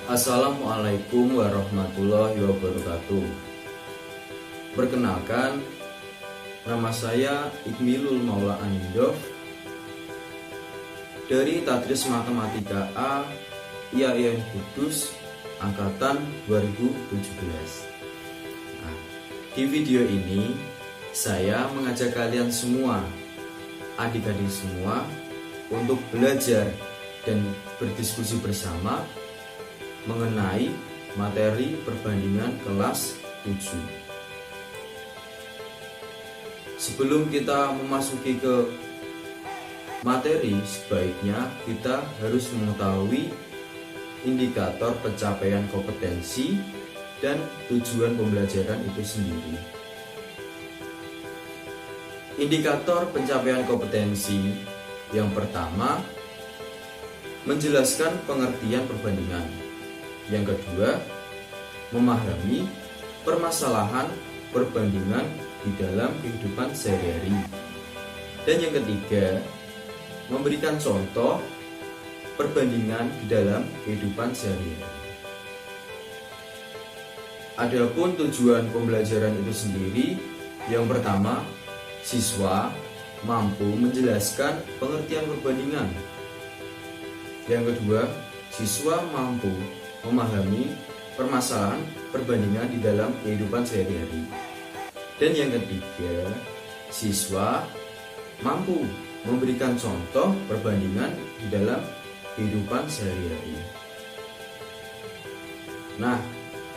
Assalamualaikum warahmatullahi wabarakatuh. Perkenalkan, nama saya Ikmilul Maula Anindov dari Tadris Matematika A IAIN Kudus Angkatan 2017. Di video ini saya mengajak kalian semua, adik-adik semua, untuk belajar dan berdiskusi bersama mengenai materi perbandingan kelas 7. Sebelum kita memasuki ke materi, sebaiknya kita harus mengetahui indikator pencapaian kompetensi dan tujuan pembelajaran itu sendiri. Indikator pencapaian kompetensi yang pertama, menjelaskan pengertian perbandingan. Yang kedua, memahami permasalahan perbandingan di dalam kehidupan sehari-hari. Dan yang ketiga, memberikan contoh perbandingan di dalam kehidupan sehari-hari. Adapun tujuan pembelajaran itu sendiri, yang pertama, siswa mampu menjelaskan pengertian perbandingan. Yang kedua, siswa mampu memahami permasalahan perbandingan di dalam kehidupan sehari-hari. Dan yang ketiga, siswa mampu memberikan contoh perbandingan di dalam kehidupan sehari-hari. Nah,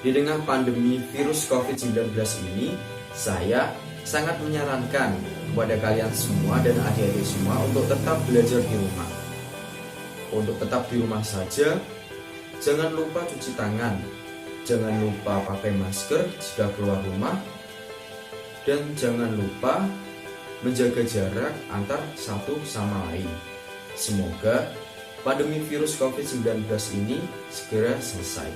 di tengah pandemi virus COVID-19 ini, saya sangat menyarankan kepada kalian semua dan adik-adik semua untuk tetap belajar di rumah. Untuk tetap di rumah saja. Jangan lupa cuci tangan, jangan lupa pakai masker jika keluar rumah, dan jangan lupa menjaga jarak antar satu sama lain. Semoga pandemi virus COVID-19 ini segera selesai.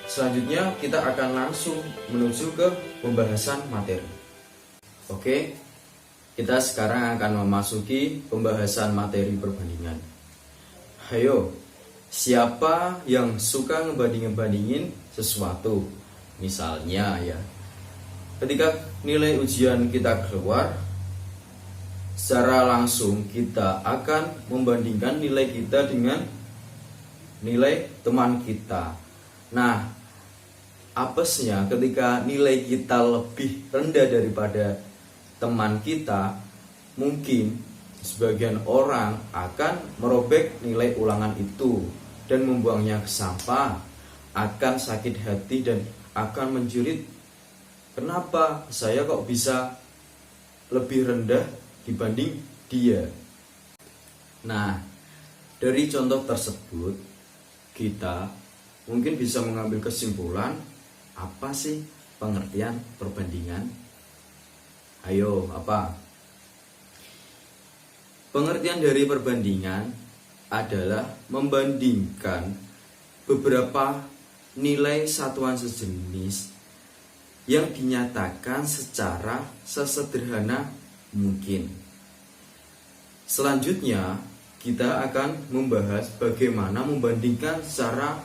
Selanjutnya kita akan langsung menuju ke pembahasan materi. Oke, kita sekarang akan memasuki pembahasan materi perbandingan. Hayo, siapa yang suka ngebanding-ngebandingin sesuatu? Misalnya ya, ketika nilai ujian kita keluar, secara langsung kita akan membandingkan nilai kita dengan nilai teman kita. Nah, apesnya ketika nilai kita lebih rendah daripada teman kita, mungkin sebagian orang akan merobek nilai ulangan itu dan membuangnya ke sampah, akan sakit hati dan akan menjerit, kenapa saya kok bisa lebih rendah dibanding dia. Nah, dari contoh tersebut kita mungkin bisa mengambil kesimpulan, apa sih pengertian perbandingan? Ayo, apa? Pengertian dari perbandingan adalah membandingkan beberapa nilai satuan sejenis yang dinyatakan secara sesederhana mungkin. Selanjutnya, kita akan membahas bagaimana membandingkan secara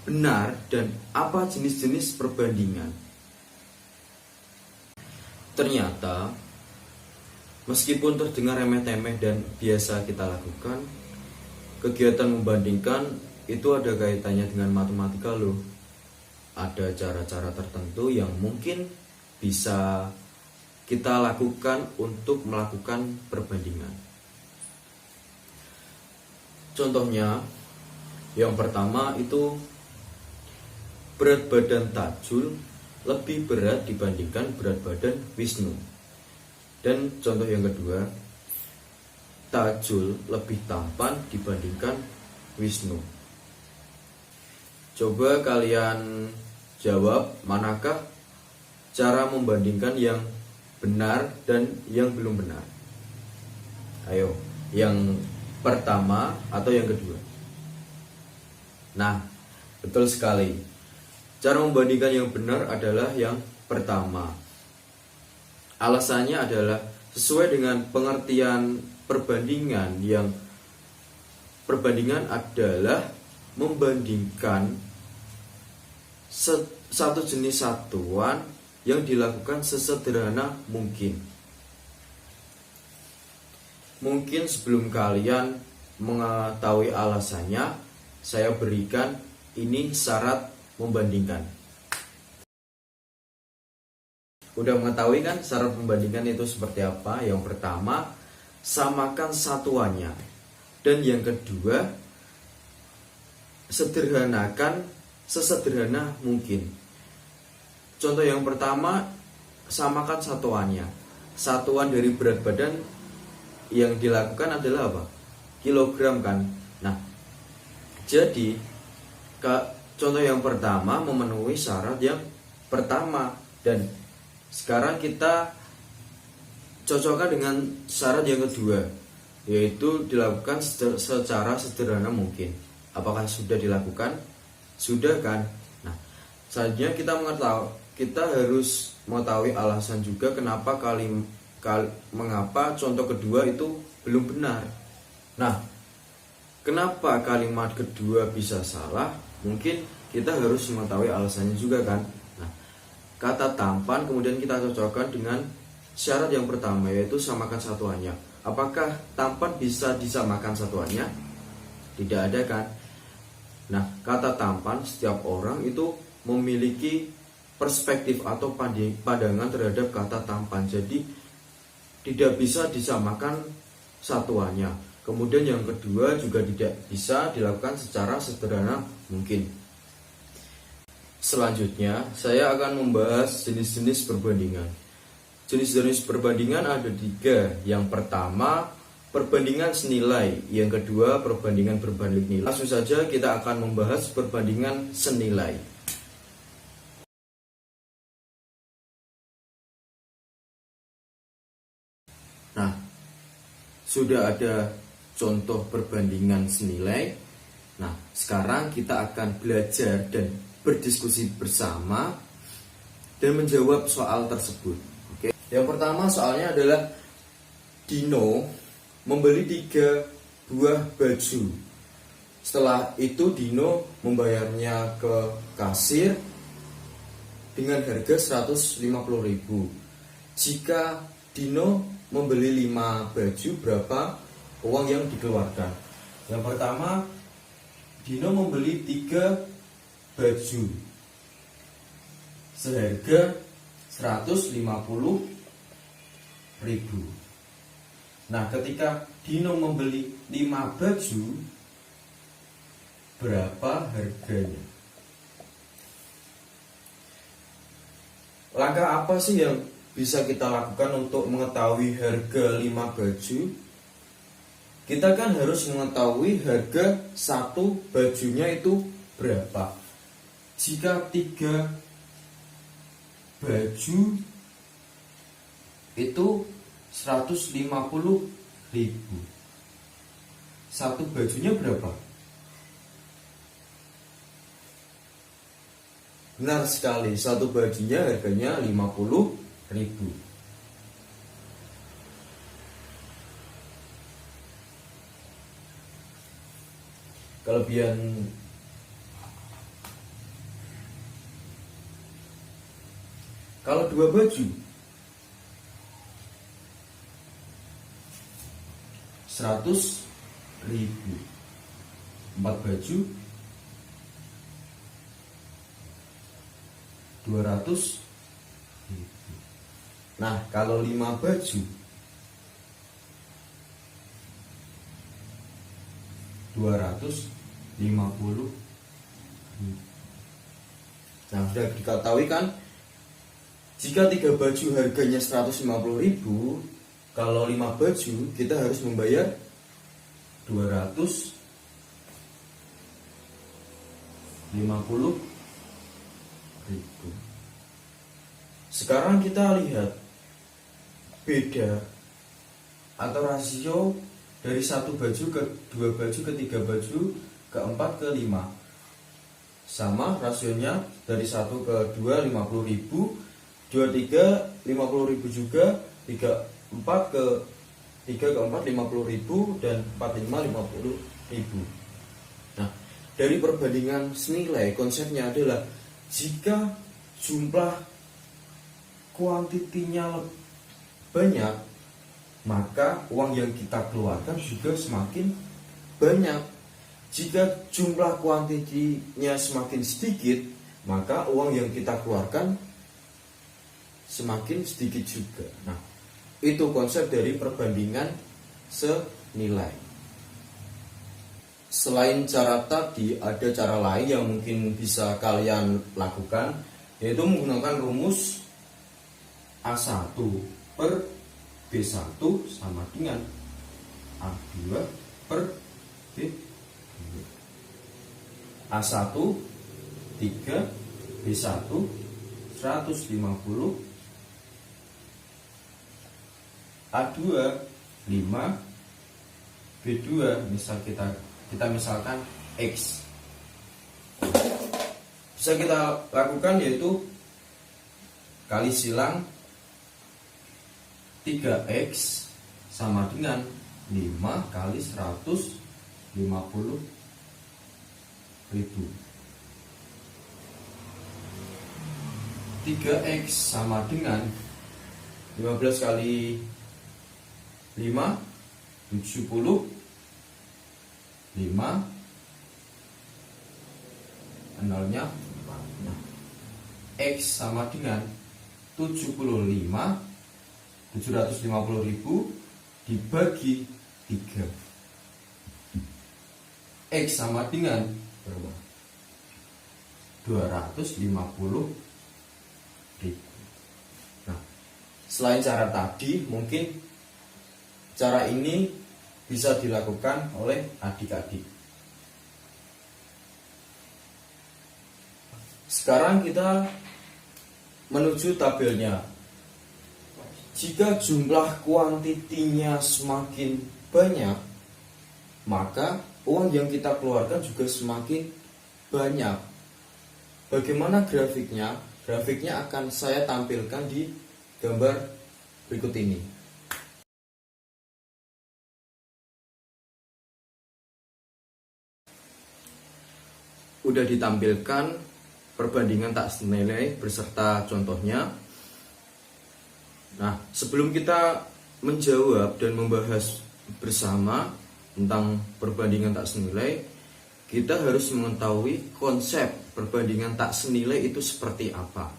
benar dan apa jenis-jenis perbandingan. Ternyata, meskipun terdengar remeh-temeh dan biasa kita lakukan, kegiatan membandingkan itu ada kaitannya dengan matematika loh. Ada cara-cara tertentu yang mungkin bisa kita lakukan untuk melakukan perbandingan. Contohnya, yang pertama itu berat badan Tajul lebih berat dibandingkan berat badan Wisnu. Dan contoh yang kedua, Tajul lebih tampan dibandingkan Wisnu. Coba kalian jawab, manakah cara membandingkan yang benar dan yang belum benar? Ayo, yang pertama atau yang kedua? Nah, betul sekali. Cara membandingkan yang benar adalah yang pertama. Alasannya adalah sesuai dengan pengertian perbandingan, yang perbandingan adalah membandingkan satu jenis satuan yang dilakukan sesederhana mungkin. Mungkin sebelum kalian mengetahui alasannya, saya berikan ini syarat membandingkan. Udah mengetahui kan syarat membandingkan itu seperti apa? Yang pertama, samakan satuannya. Dan yang kedua, sederhanakan sesederhana mungkin. Contoh yang pertama, samakan satuannya. Satuan dari berat badan yang dilakukan adalah apa? Kilogram kan. Nah, jadi contoh yang pertama memenuhi syarat yang pertama, dan sekarang kita cocokkan dengan syarat yang kedua, yaitu dilakukan secara sederhana mungkin. Apakah sudah dilakukan? Sudah kan? Nah, selanjutnya kita harus mengetahui alasan juga kenapa mengapa contoh kedua itu belum benar. Nah, kenapa kalimat kedua bisa salah? Mungkin kita harus mengetahui alasannya juga kan. Nah, kata tampan kemudian kita cocokkan dengan syarat yang pertama, yaitu samakan satuannya. Apakah tampan bisa disamakan satuannya? Tidak ada kan. Nah, kata tampan, setiap orang itu memiliki perspektif atau pandangan terhadap kata tampan. Jadi tidak bisa disamakan satuannya. Kemudian yang kedua juga tidak bisa dilakukan secara sederhana mungkin. Selanjutnya saya akan membahas jenis-jenis perbandingan. Jenis-jenis perbandingan ada 3. Yang pertama, perbandingan senilai. Yang kedua, perbandingan berbalik nilai. Langsung saja kita akan membahas perbandingan senilai. Nah, sudah ada contoh perbandingan senilai. Nah, sekarang kita akan belajar dan berdiskusi bersama dan menjawab soal tersebut. Oke. Yang pertama soalnya adalah Dino membeli 3 buah baju. Setelah itu Dino membayarnya ke kasir dengan harga 150.000. Jika Dino membeli 5 baju, berapa uang yang dikeluarkan? Yang pertama, Dino membeli 3 baju seharga 150.000. Nah, ketika Dino membeli 5 baju, berapa harganya? Langkah apa sih yang bisa kita lakukan untuk mengetahui harga 5 baju? Kita kan harus mengetahui harga satu bajunya itu berapa. Jika 3 baju itu 150.000, satu bajunya berapa? Benar sekali, satu bajunya harganya 50.000. Kelebihan kalau 2 baju 100.000, 4 baju 200.000. Nah, kalau 5 baju 250.000. Nah, sudah diketahui kan, jika 3 baju harganya 150.000, kalau 5 baju kita harus membayar 250.000. Sekarang kita lihat beda atau rasio dari 1 baju ke 2 baju ke 3 baju ke 4 ke 5. Sama rasionya dari 1 ke 2 50.000, 2 3 50.000 juga, 3 4 ke 3 ke 4 50.000, dan 4 5 50.000. Nah, dari perbandingan senilai, konsepnya adalah jika jumlah kuantitinya banyak, maka uang yang kita keluarkan juga semakin banyak. Jika jumlah kuantitinya semakin sedikit, maka uang yang kita keluarkan semakin sedikit juga. Nah, itu konsep dari perbandingan senilai. Selain cara tadi, ada cara lain yang mungkin bisa kalian lakukan, yaitu menggunakan rumus A1 per B1 sama dengan A2 per B2. A1 3, B1 150, A2 5, B2 misal kita misalkan X. Bisa kita lakukan yaitu kali silang 3X sama dengan 5 kali 150.000. 3X sama dengan 15 kali 5 70, 5 nolnya 4. Nah, X sama dengan 750.000 dibagi 3. X sama dengan berapa? 250.000. Nah, selain cara tadi, mungkin cara ini bisa dilakukan oleh adik-adik. Sekarang kita menuju tabelnya. Jika jumlah kuantitinya semakin banyak, maka uang yang kita keluarkan juga semakin banyak. Bagaimana grafiknya? Grafiknya akan saya tampilkan di gambar berikut ini. Udah ditampilkan perbandingan tak senilai beserta contohnya. Nah, sebelum kita menjawab dan membahas bersama tentang perbandingan tak senilai, kita harus mengetahui konsep perbandingan tak senilai itu seperti apa.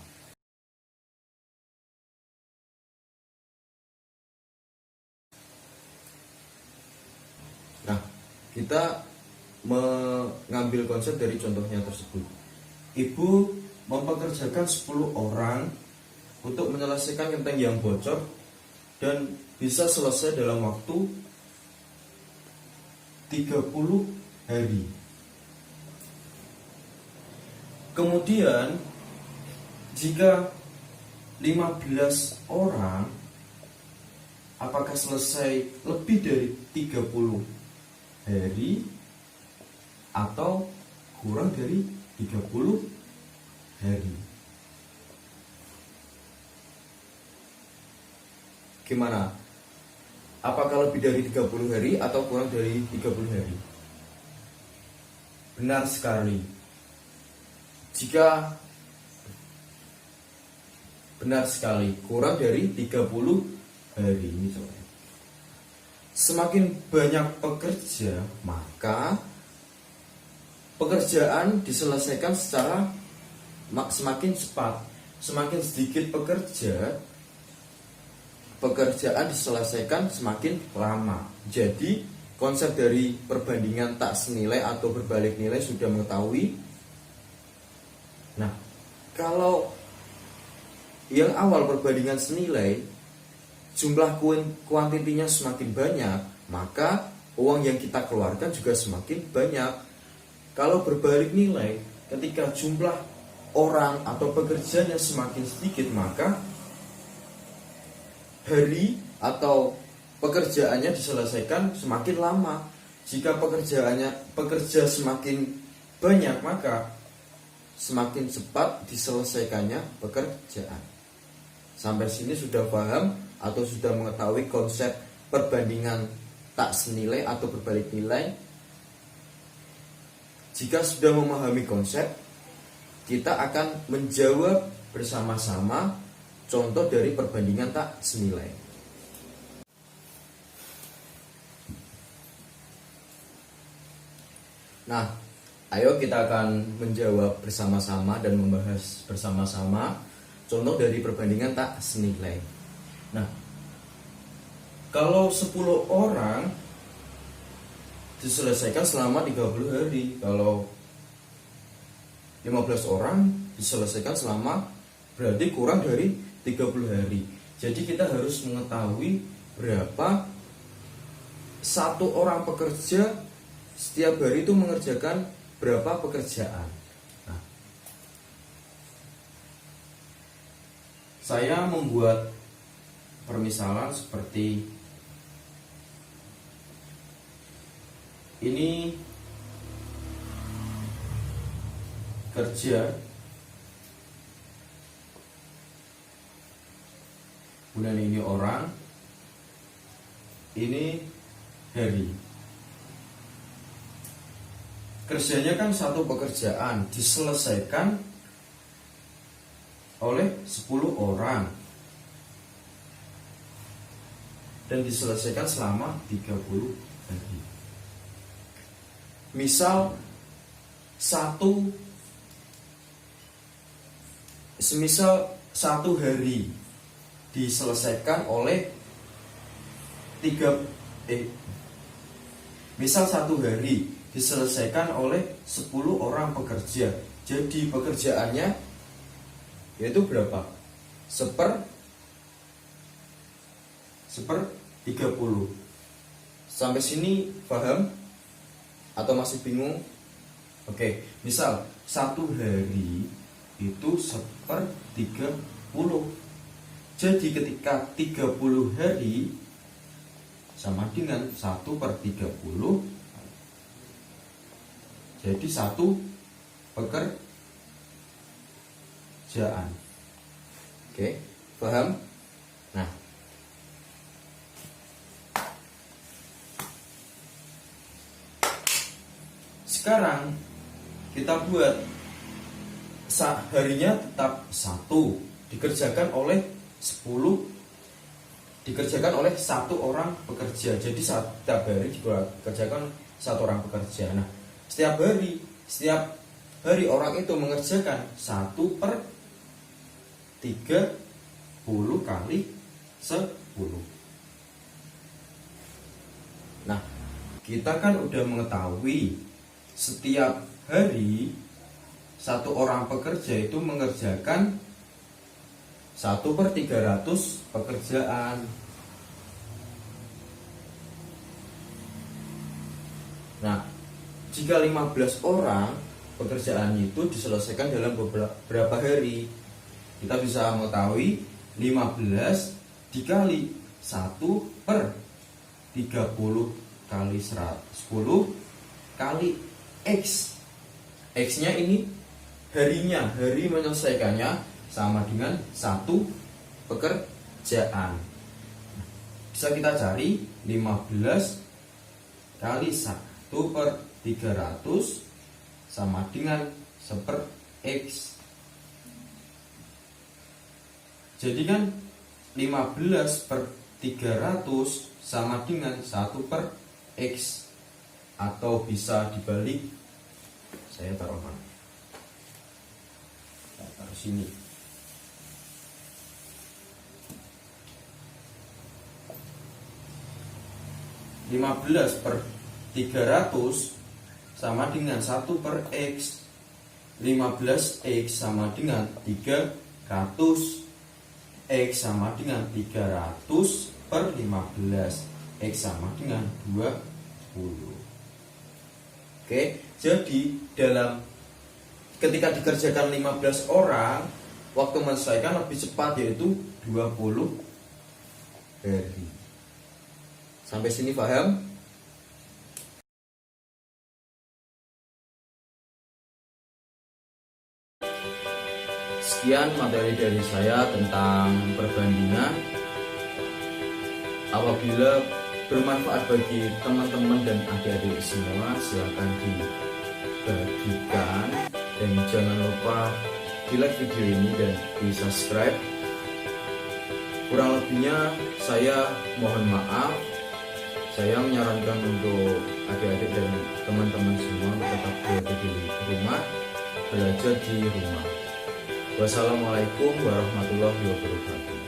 Nah, kita mengambil konsep dari contohnya tersebut. Ibu mempekerjakan 10 orang untuk menyelesaikan genteng yang bocor dan bisa selesai dalam waktu 30 hari. Kemudian jika 15 orang, apakah selesai lebih dari 30 hari atau kurang dari 30 hari? Gimana? Apakah lebih dari 30 hari atau kurang dari 30 hari? Benar sekali. Jika benar sekali, kurang dari 30 hari. Ini coba. Semakin banyak pekerja, maka pekerjaan diselesaikan secara semakin cepat. Semakin sedikit pekerjaan diselesaikan semakin lama. Jadi konsep dari perbandingan tak senilai atau berbalik nilai sudah mengetahui. Nah, kalau yang awal perbandingan senilai, jumlah kuantitinya semakin banyak, maka uang yang kita keluarkan juga semakin banyak. Kalau berbalik nilai, ketika jumlah orang atau pekerjanya semakin sedikit, maka hari atau pekerjaannya diselesaikan semakin lama. Jika pekerja semakin banyak, maka semakin cepat diselesaikannya pekerjaan. Sampai sini sudah paham atau sudah mengetahui konsep perbandingan tak senilai atau berbalik nilai? jika sudah memahami konsep, kita akan menjawab bersama-sama contoh dari perbandingan tak senilai. Nah, ayo kita akan menjawab bersama-sama dan membahas bersama-sama contoh dari perbandingan tak senilai. Nah, kalau 10 orang diselesaikan selama 30 hari, kalau 15 orang diselesaikan selama, berarti kurang dari 30 hari. Jadi kita harus mengetahui berapa satu orang pekerja setiap hari itu mengerjakan berapa pekerjaan. Nah, saya membuat permisalan seperti ini, kerja, kemudian ini orang, ini hari. Kerjanya kan satu pekerjaan diselesaikan oleh 10 orang dan diselesaikan selama 30 hari. Misal satu hari diselesaikan oleh misal satu hari diselesaikan oleh 10 orang pekerja. Jadi pekerjaannya yaitu berapa? Seper 30. Sampai sini paham? Atau masih bingung? Oke, misal satu hari itu seper 30. Jadi ketika 30 hari sama dengan 1/30, jadi satu pekerjaan. Oke, paham? Nah, sekarang kita buat harinya tetap 1, dikerjakan oleh 10, dikerjakan oleh satu orang pekerja. Jadi setiap hari dikerjakan satu orang pekerja. Nah, setiap hari orang itu mengerjakan 1/30 kali 10. Nah, kita kan udah mengetahui setiap hari satu orang pekerja itu mengerjakan 1/300 pekerjaan. Nah, jika 15 orang pekerjaan itu diselesaikan dalam beberapa hari, kita bisa mengetahui 15 dikali 1/30 kali 10 kali X. X-nya ini harinya, hari menyelesaikannya sama dengan 1 pekerjaan. Bisa kita cari 15 kali 1/300 sama dengan 1/X. Jadi kan 15/300 sama dengan 1/X. Atau bisa dibalik, saya taruh mana? Saya taruh sini. (15/300) sama dengan 1/X. 15X sama dengan 300. X sama dengan 300/15. X sama dengan 20. Oke, jadi ketika dikerjakan 15 orang, waktu menyelesaikan lebih cepat, yaitu 20 hari. Sampai sini paham? Sekian materi dari saya tentang perbandingan. Apabila bermanfaat bagi teman-teman dan adik-adik semua, silakan bagikan, dan jangan lupa di like video ini dan di subscribe. Kurang lebihnya saya mohon maaf. Saya menyarankan untuk adik-adik dan teman-teman semua tetap berada di rumah, belajar di rumah. Wassalamualaikum warahmatullahi wabarakatuh.